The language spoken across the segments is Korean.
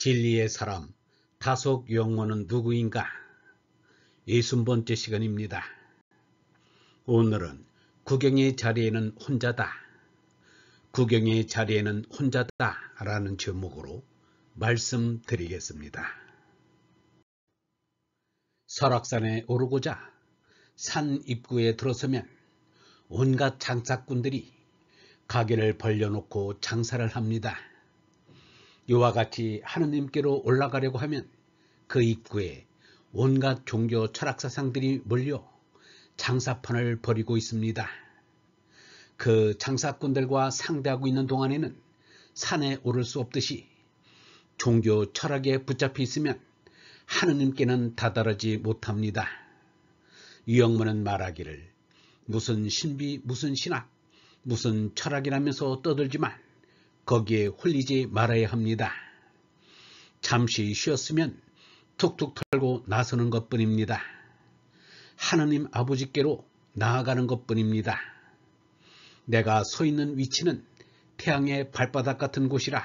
진리의 사람 다속 영모는 누구인가? 60번째 시간입니다. 오늘은 구경의 자리에는 혼자다. 구경의 자리에는 혼자다 라는 제목으로 말씀드리겠습니다. 설악산에 오르고자 산 입구에 들어서면 온갖 장사꾼들이 가게를 벌려놓고 장사를 합니다. 이와 같이 하느님께로 올라가려고 하면 그 입구에 온갖 종교 철학사상들이 몰려 장사판을 벌이고 있습니다. 그 장사꾼들과 상대하고 있는 동안에는 산에 오를 수 없듯이 종교 철학에 붙잡혀 있으면 하느님께는 다다르지 못합니다. 유영문은 말하기를 무슨 신비 무슨 신학 무슨 철학이라면서 떠들지만 거기에 홀리지 말아야 합니다. 잠시 쉬었으면 툭툭 털고 나서는 것뿐입니다. 하느님 아버지께로 나아가는 것뿐입니다. 내가 서 있는 위치는 태양의 발바닥 같은 곳이라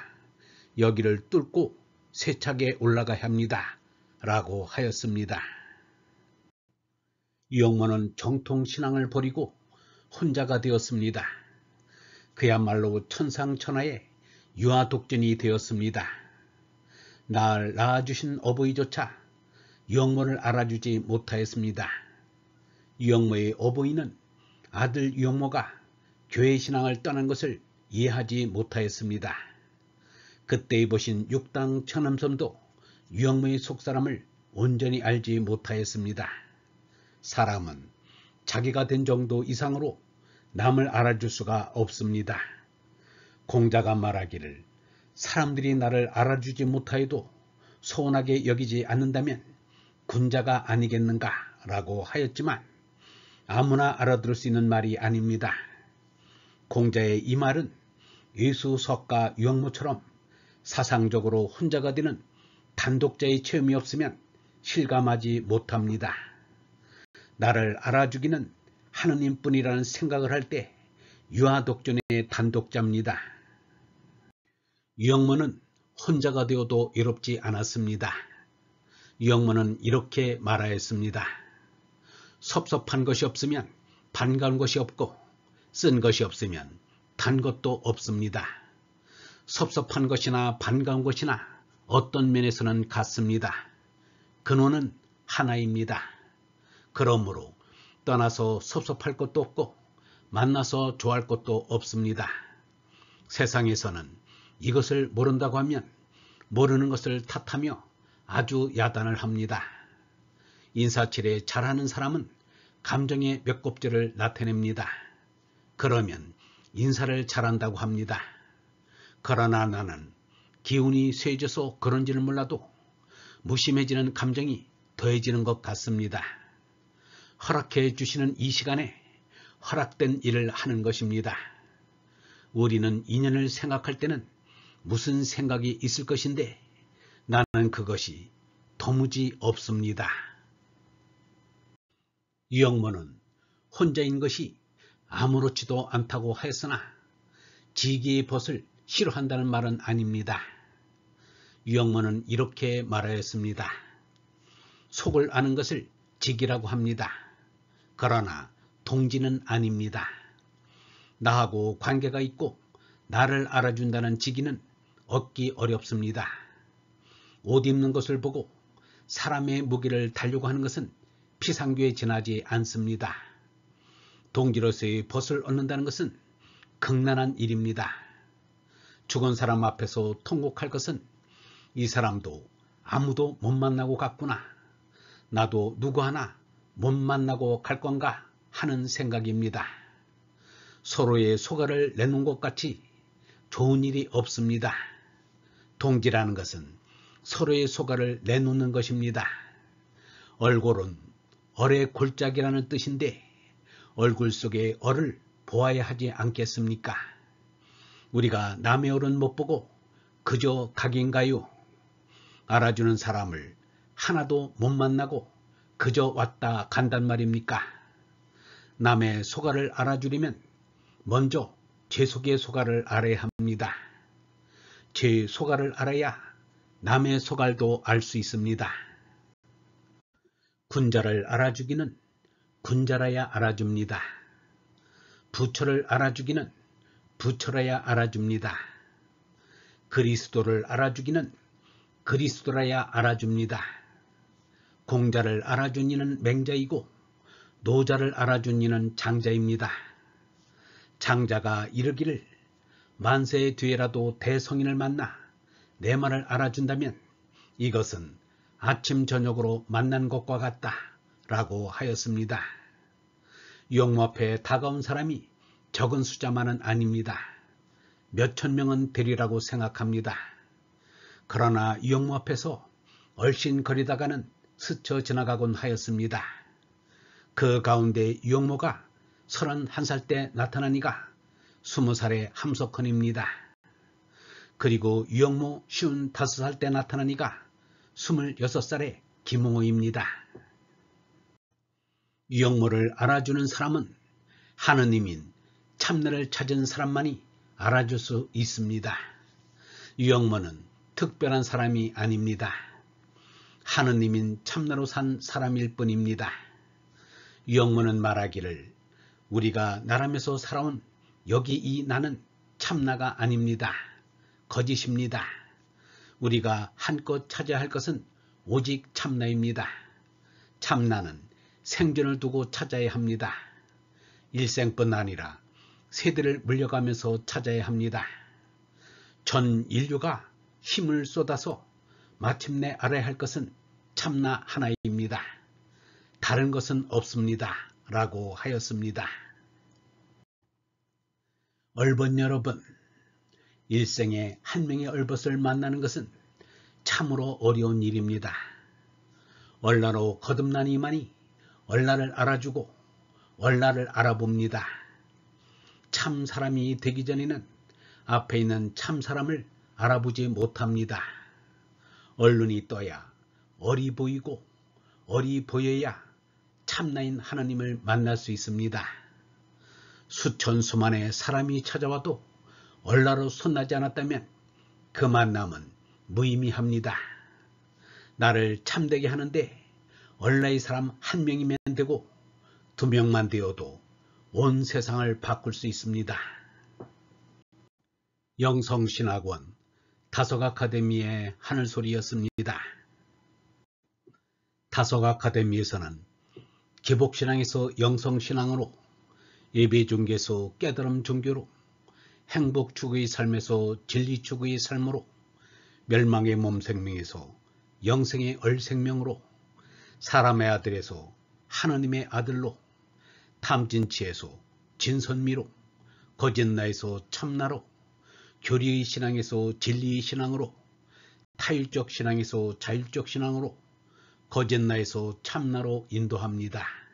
여기를 뚫고 세차게 올라가야 합니다. 라고 하였습니다. 유영모는 정통신앙을 버리고 혼자가 되었습니다. 그야말로 천상천하의 유아독전이 되었습니다. 날 낳아주신 어버이조차 유영모를 알아주지 못하였습니다. 유영모의 어버이는 아들 유영모가 교회신앙을 떠난 것을 이해하지 못하였습니다. 그때 보신 육당 천암섬도 유영모의 속사람을 온전히 알지 못하였습니다. 사람은 자기가 된 정도 이상으로 남을 알아줄 수가 없습니다. 공자가 말하기를 사람들이 나를 알아주지 못하여도 소원하게 여기지 않는다면 군자가 아니겠는가 라고 하였지만 아무나 알아들을 수 있는 말이 아닙니다. 공자의 이 말은 예수석가 유영모처럼 사상적으로 혼자가 되는 단독자의 체험이 없으면 실감하지 못합니다. 나를 알아주기는 하느님뿐이라는 생각을 할 때 유아독존의 단독자입니다. 유영모는 혼자가 되어도 외롭지 않았습니다. 유영모는 이렇게 말하였습니다. 섭섭한 것이 없으면 반가운 것이 없고 쓴 것이 없으면 단 것도 없습니다. 섭섭한 것이나 반가운 것이나 어떤 면에서는 같습니다. 근원은 하나입니다. 그러므로 떠나서 섭섭할 것도 없고 만나서 좋아할 것도 없습니다. 세상에서는 이것을 모른다고 하면 모르는 것을 탓하며 아주 야단을 합니다. 인사치레 잘하는 사람은 감정의 몇 곱절을 나타냅니다. 그러면 인사를 잘한다고 합니다. 그러나 나는 기운이 쇠져서 그런지는 몰라도 무심해지는 감정이 더해지는 것 같습니다. 허락해 주시는 이 시간에 허락된 일을 하는 것입니다. 우리는 인연을 생각할 때는 무슨 생각이 있을 것인데 나는 그것이 도무지 없습니다. 유영모는 혼자인 것이 아무렇지도 않다고 하였으나 지기의 벗을 싫어한다는 말은 아닙니다. 유영모는 이렇게 말하였습니다. 속을 아는 것을 직이라고 합니다. 그러나 동지는 아닙니다. 나하고 관계가 있고 나를 알아준다는 직위는 얻기 어렵습니다. 옷 입는 것을 보고 사람의 무게를 달려고 하는 것은 피상교에 지나지 않습니다. 동지로서의 벗을 얻는다는 것은 극난한 일입니다. 죽은 사람 앞에서 통곡할 것은 이 사람도 아무도 못 만나고 갔구나. 나도 누구 하나 못 만나고 갈 건가 하는 생각입니다. 서로의 소가를 내놓은 것 같이 좋은 일이 없습니다. 동지라는 것은 서로의 소가를 내놓는 것입니다. 얼굴은 얼의 골짜기라는 뜻인데 얼굴 속의 얼을 보아야 하지 않겠습니까? 우리가 남의 얼은 못 보고 그저 각인가요? 알아주는 사람을 하나도 못 만나고 그저 왔다 간단 말입니까? 남의 소가를 알아주려면 먼저 제 속의 소가를 알아야 합니다. 제 소가를 알아야 남의 소갈도 알 수 있습니다. 군자를 알아주기는 군자라야 알아줍니다. 부처를 알아주기는 부처라야 알아줍니다. 그리스도를 알아주기는 그리스도라야 알아줍니다. 공자를 알아준 이는 맹자이고 노자를 알아준 이는 장자입니다. 장자가 이르기를 만세 뒤에라도 대성인을 만나 내 말을 알아준다면 이것은 아침 저녁으로 만난 것과 같다 라고 하였습니다. 유영모 앞에 다가온 사람이 적은 숫자만은 아닙니다. 몇천 명은 되리라고 생각합니다. 그러나 유영모 앞에서 얼씬거리다가는 스쳐 지나가곤 하였습니다. 그 가운데 유영모가 31살 때 나타난 이가 20살의 함석헌입니다. 그리고 유영모 55살 때 나타난 이가 26살의 김홍호입니다. 유영모를 알아주는 사람은 하느님인 참나를 찾은 사람만이 알아줄 수 있습니다. 유영모는 특별한 사람이 아닙니다. 하느님인 참나로 산 사람일 뿐입니다. 유영모는 말하기를 우리가 나라면서 살아온 여기 이 나는 참나가 아닙니다. 거짓입니다. 우리가 한껏 찾아야 할 것은 오직 참나입니다. 참나는 생존을 두고 찾아야 합니다. 일생뿐 아니라 세대를 물려가면서 찾아야 합니다. 전 인류가 힘을 쏟아서 마침내 알아야 할 것은 참나 하나입니다. 다른 것은 없습니다. 라고 하였습니다. 얼벗 여러분, 일생에 한 명의 얼벗을 만나는 것은 참으로 어려운 일입니다. 얼라로 거듭난 이만이 얼라를 알아주고 얼라를 알아봅니다. 참 사람이 되기 전에는 앞에 있는 참 사람을 알아보지 못합니다. 얼눈이 떠야 얼이 보이고 얼이 보여야 참나인 하나님을 만날 수 있습니다. 수천 수만의 사람이 찾아와도 얼라로 손나지 않았다면 그 만남은 무의미합니다. 나를 참되게 하는데 얼라의 사람 한 명이면 되고 2명만 되어도 온 세상을 바꿀 수 있습니다. 영성신학원 다석아카데미의 하늘소리였습니다. 다석아카데미에서는 기복신앙에서 영성신앙으로, 예배종교에서 깨달음 종교로, 행복추구의 삶에서 진리추구의 삶으로, 멸망의 몸생명에서 영생의 얼생명으로, 사람의 아들에서 하느님의 아들로, 탐진치에서 진선미로, 거짓나에서 참나로, 교리의 신앙에서 진리의 신앙으로, 타율적 신앙에서 자율적 신앙으로, 거짓나에서 참나로 인도합니다.